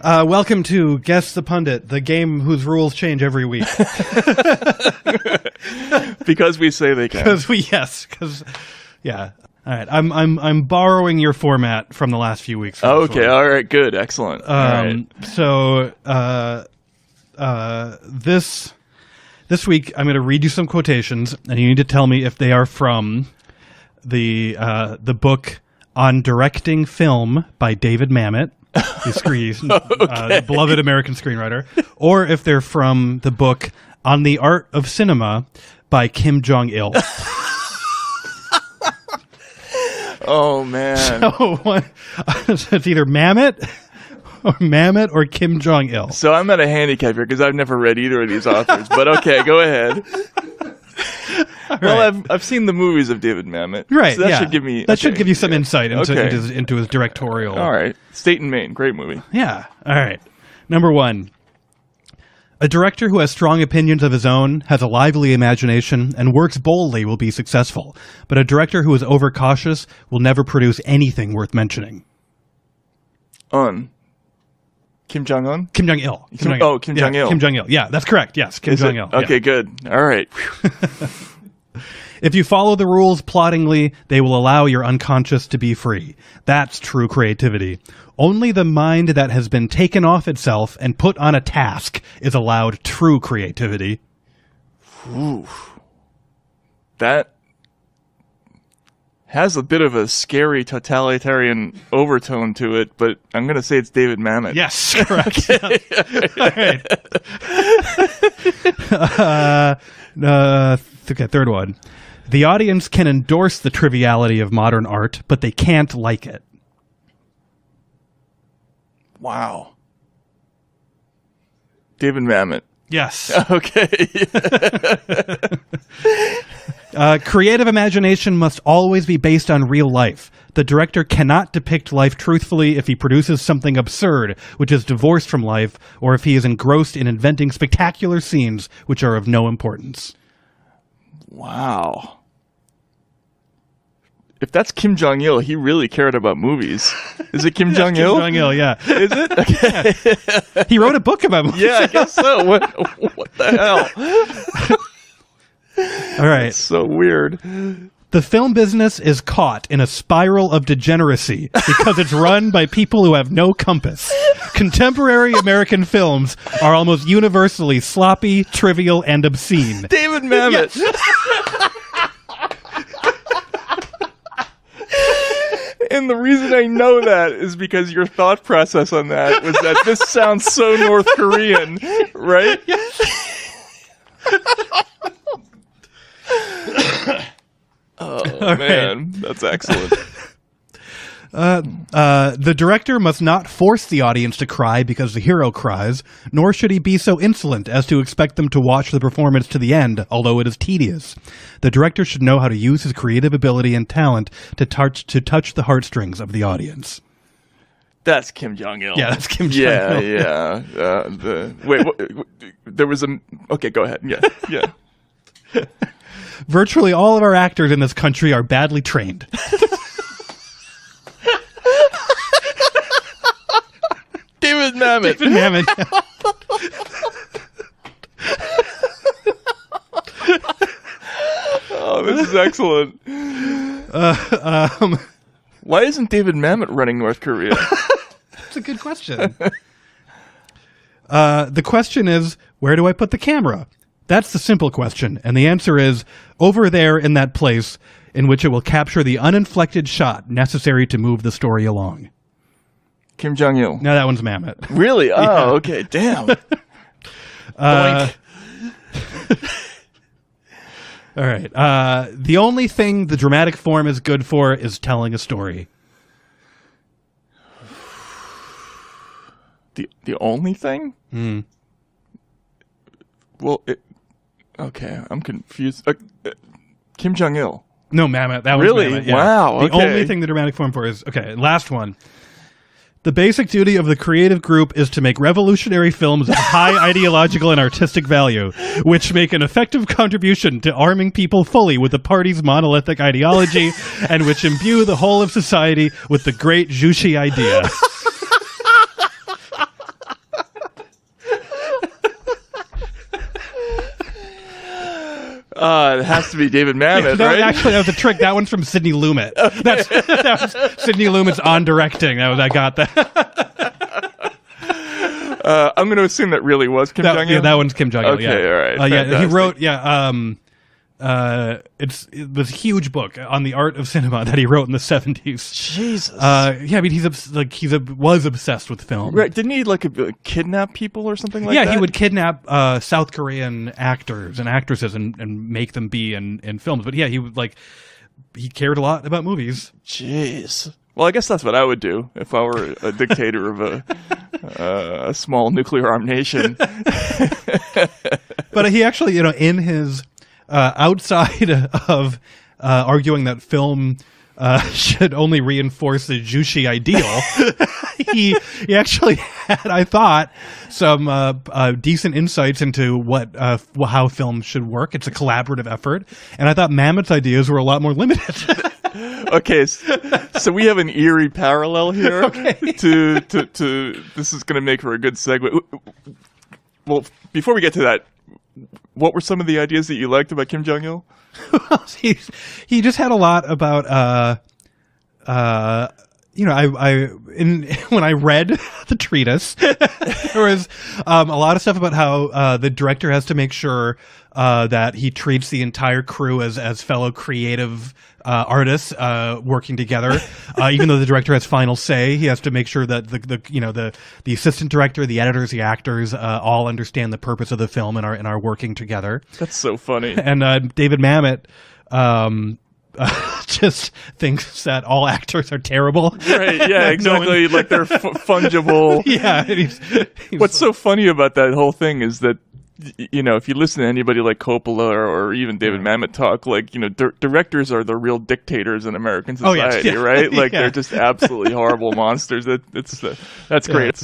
Welcome to Guess the Pundit, the game whose rules change every week. Because we say they can. Yeah. All right, I'm borrowing your format from the last few weeks. Okay, all right, good, excellent. All right. So this week I'm going to read you some quotations, and you need to tell me if they are from the book On Directing Film by David Mamet, the beloved American screenwriter, or if they're from the book On the Art of Cinema by Kim Jong-il. Oh, man. So it's either Mamet or Kim Jong-il. So I'm at a handicap here because I've never read either of these authors. But okay, go ahead. Well, I've seen the movies of David Mamet. Right, so that should give me... should give you some insight into his directorial... All right. State and Maine. Great movie. Yeah. All right. Number 1. A director who has strong opinions of his own, has a lively imagination, and works boldly will be successful. But a director who is overcautious will never produce anything worth mentioning. Kim Jong-un? Kim Jong-il. Kim Jong-il. Kim Jong-il. Yeah, that's correct. Yes, Kim Jong-il. Okay, good. All right. If you follow the rules ploddingly, they will allow your unconscious to be free. That's true creativity. Only the mind that has been taken off itself and put on a task is allowed true creativity. Ooh. That has a bit of a scary totalitarian overtone to it, but I'm going to say it's David Mamet. Yes, correct. All right. Okay, third one. The audience can endorse the triviality of modern art, but they can't like it. Wow. David Mamet. Yes. Okay. Creative imagination must always be based on real life. The director cannot depict life truthfully if he produces something absurd, which is divorced from life, or if he is engrossed in inventing spectacular scenes which are of no importance. Wow. If that's Kim Jong-il, he really cared about movies. Is it Kim Jong-il? Kim Jong-il, yeah. Is it? Okay. Yeah. He wrote a book about movies. Yeah, I guess so. What the hell? All right. That's so weird. The film business is caught in a spiral of degeneracy because it's run by people who have no compass. Contemporary American films are almost universally sloppy, trivial, and obscene. David Mamet. Yes. And the reason I know that is because your thought process on that was that this sounds so North Korean, right? Oh, man. That's excellent. The director must not force the audience to cry because the hero cries, nor should he be so insolent as to expect them to watch the performance to the end, although it is tedious. The director should know how to use his creative ability and talent to touch the heartstrings of the audience. That's Kim Jong-il. Yeah, that's Kim Jong-il. Yeah. There was a... Okay, go ahead. Yeah. Virtually all of our actors in this country are badly trained. David Mamet. David Mamet. Oh, this is excellent. Why isn't David Mamet running North Korea? That's a good question. The question is, where do I put the camera? That's the simple question, and the answer is over there in that place in which it will capture the uninflected shot necessary to move the story along. Kim Jong-il. No, that one's Mamet. Really? Oh, yeah. Okay. Damn. All right. The only thing the dramatic form is good for is telling a story. The only thing? Mm. Well, okay, I'm confused. Kim Jong-il. No, Mamet. That was really? Mamet, yeah. Wow. The only thing the dramatic form for is okay. Last one. The basic duty of the creative group is to make revolutionary films of high ideological and artistic value, which make an effective contribution to arming people fully with the party's monolithic ideology, and which imbue the whole of society with the great Juche idea. It has to be David Mamet, that right? Actually, that was a trick. That one's from Sidney Lumet. That was Sidney Lumet's on directing. I got that. I'm going to assume that really was Kim Jong-il. Yeah, that one's Kim Jong-il. Okay, yeah. all right. Yeah, he wrote. Yeah, it was a huge book on the art of cinema that he wrote in the 70s. Jesus. Yeah, I mean, was obsessed with film. Right? Didn't he like kidnap people or something like that? Yeah, he would kidnap South Korean actors and actresses and make them be in films. But yeah, he cared a lot about movies. Jeez. Well, I guess that's what I would do if I were a dictator of a small nuclear-armed nation. But he actually, in his outside of arguing that film should only reinforce the Juche ideal, he actually had, I thought, some decent insights into how film should work. It's a collaborative effort, and I thought Mamet's ideas were a lot more limited. Okay, so we have an eerie parallel here. Okay. To this is going to make for a good segue. Well, before we get to that, what were some of the ideas that you liked about Kim Jong-il? He just had a lot about when I read the treatise, there was a lot of stuff about how the director has to make sure that he treats the entire crew as fellow creative artists working together. Even though the director has final say, he has to make sure that the assistant director, the editors, the actors all understand the purpose of the film and are working together. That's so funny. And David Mamet just thinks that all actors are terrible. Right, yeah, exactly. Like they're fungible. Yeah. What's so funny about that whole thing is that, if you listen to anybody like Coppola or even David Mamet talk, like, directors are the real dictators in American society, right? Like they're just absolutely horrible monsters. That's great.